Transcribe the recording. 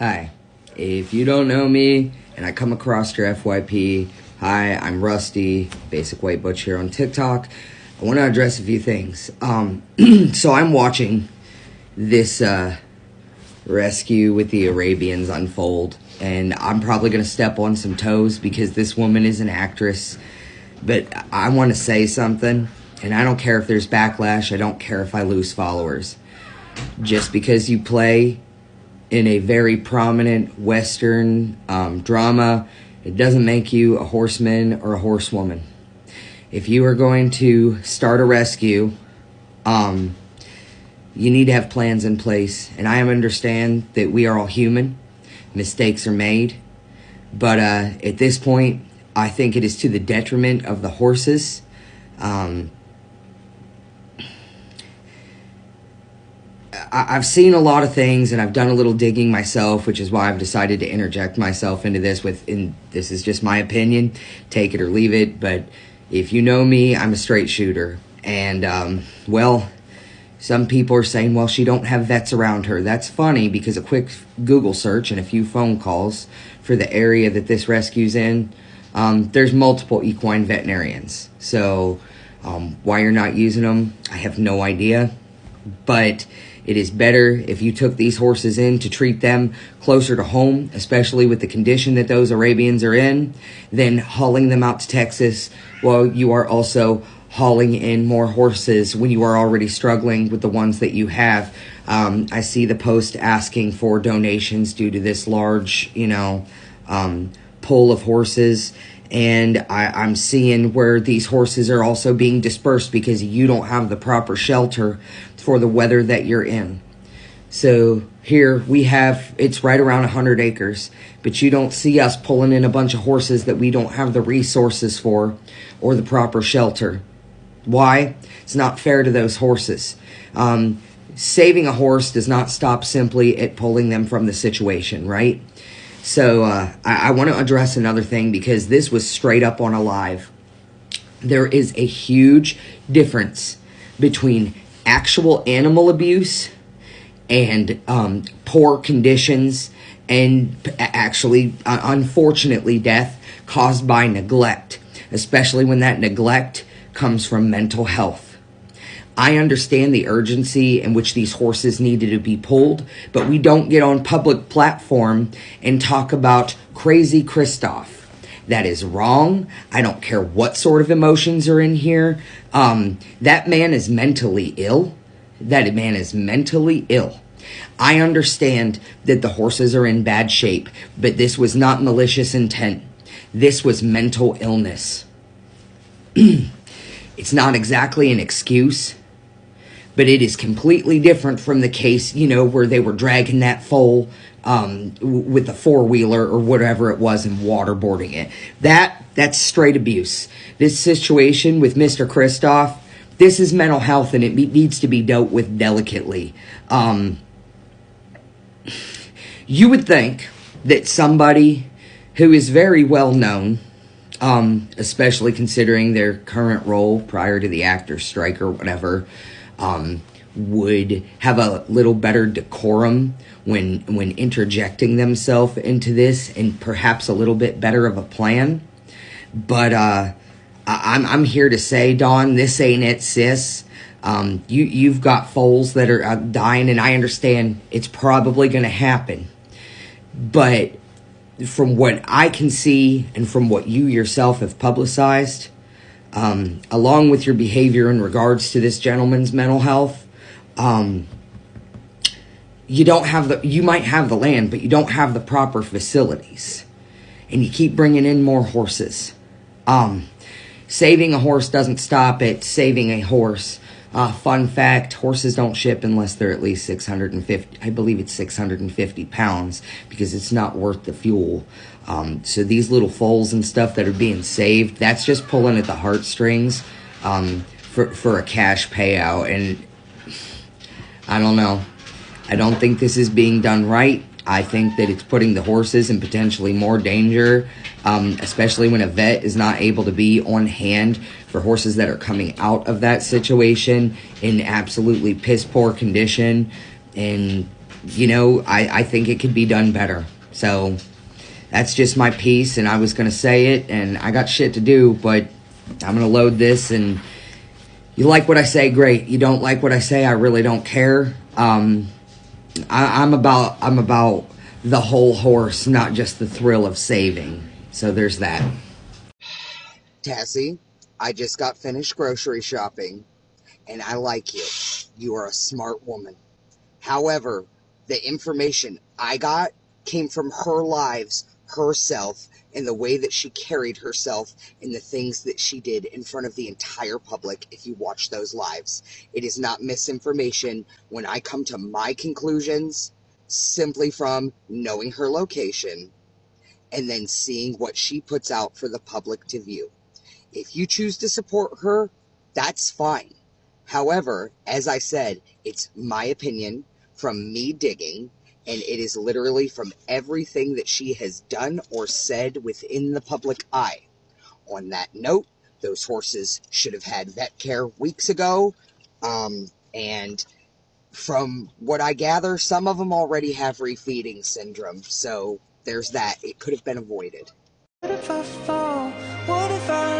Hi, if you don't know me and I come across your FYP, hi, I'm Rusty, Basicwhitebutch here on TikTok. I want to address a few things. So I'm watching this rescue with the Arabians unfold, and I'm probably going to step on some toes because this woman is an actress, but I want to say something, and I don't care if there's backlash, I don't care if I lose followers. Just because you play in a very prominent Western drama, it doesn't make you a horseman or a horsewoman. If you are going to start a rescue, you need to have plans in place. And I understand that we are all human. Mistakes are made. But at this point, I think it is to the detriment of the horses. I've seen a lot of things, and I've done a little digging myself, which is why I've decided to interject myself into this. This is just my opinion. Take it or leave it. But if you know me, I'm a straight shooter. And, well, some people are saying, well, she don't have vets around her. That's funny because a quick Google search and a few phone calls for the area that this rescue's in, there's multiple equine veterinarians. So why you're not using them, I have no idea. But it is better if you took these horses in to treat them closer to home, especially with the condition that those Arabians are in, than hauling them out to Texas while you are also hauling in more horses when you are already struggling with the ones that you have. I see the post asking for donations due to this large, pull of horses. And I'm seeing where these horses are also being dispersed because you don't have the proper shelter for the weather that you're in. So here we have, it's right around 100 acres, but you don't see us pulling in a bunch of horses that we don't have the resources for or the proper shelter. Why? It's not fair to those horses. Saving a horse does not stop simply at pulling them from the situation, right? So I want to address another thing because this was straight up on a live. There is a huge difference between actual animal abuse and poor conditions and actually, unfortunately, death caused by neglect, especially when that neglect comes from mental health. I understand the urgency in which these horses needed to be pulled, but we don't get on public platform and talk about crazy Christoph. That is wrong. I don't care what sort of emotions are in here. That man is mentally ill. That man is mentally ill. I understand that the horses are in bad shape, but this was not malicious intent. This was mental illness. It's not exactly an excuse, but it is completely different from the case, where they were dragging that foal with a four-wheeler or whatever it was and waterboarding it. That's straight abuse. This situation with Mr. Christoph, this is mental health, and it needs to be dealt with delicately. You would think that somebody who is very well known, especially considering their current role prior to the actor's strike or whatever, would have a little better decorum when interjecting themselves into this, and perhaps a little bit better of a plan. But I'm here to say, Dawn, this ain't it, sis. You've got foals that are dying, and I understand it's probably going to happen. But from what I can see and from what you yourself have publicized, along with your behavior in regards to this gentleman's mental health, you might have the land, but you don't have the proper facilities, and you keep bringing in more horses. Saving a horse doesn't stop at saving a horse. Fun fact, horses don't ship unless they're at least 650, I believe it's 650 pounds, because it's not worth the fuel. So these little foals and stuff that are being saved, that's just pulling at the heartstrings for a cash payout. And I don't know. I don't think this is being done right. I think that it's putting the horses in potentially more danger, especially when a vet is not able to be on hand for horses that are coming out of that situation in absolutely piss poor condition. And I think it could be done better. So that's just my piece, and I was going to say it, and I got shit to do, but I'm going to load this, and you like what I say, great. You don't like what I say, I really don't care. I'm about the whole horse, not just the thrill of saving. So there's that. Tassie, I just got finished grocery shopping, and I like you. You are a smart woman. However, the information I got came from her lives, herself, and the way that she carried herself and the things that she did in front of the entire public if you watch those lives. It is not misinformation when I come to my conclusions simply from knowing her location and then seeing what she puts out for the public to view. If you choose to support her, that's fine. However, as I said, it's my opinion from me digging, and it is literally from everything that she has done or said within the public eye. On that note, those horses should have had vet care weeks ago, and from what I gather, some of them already have refeeding syndrome, so there's that. It could have been avoided. What if I fall? What if I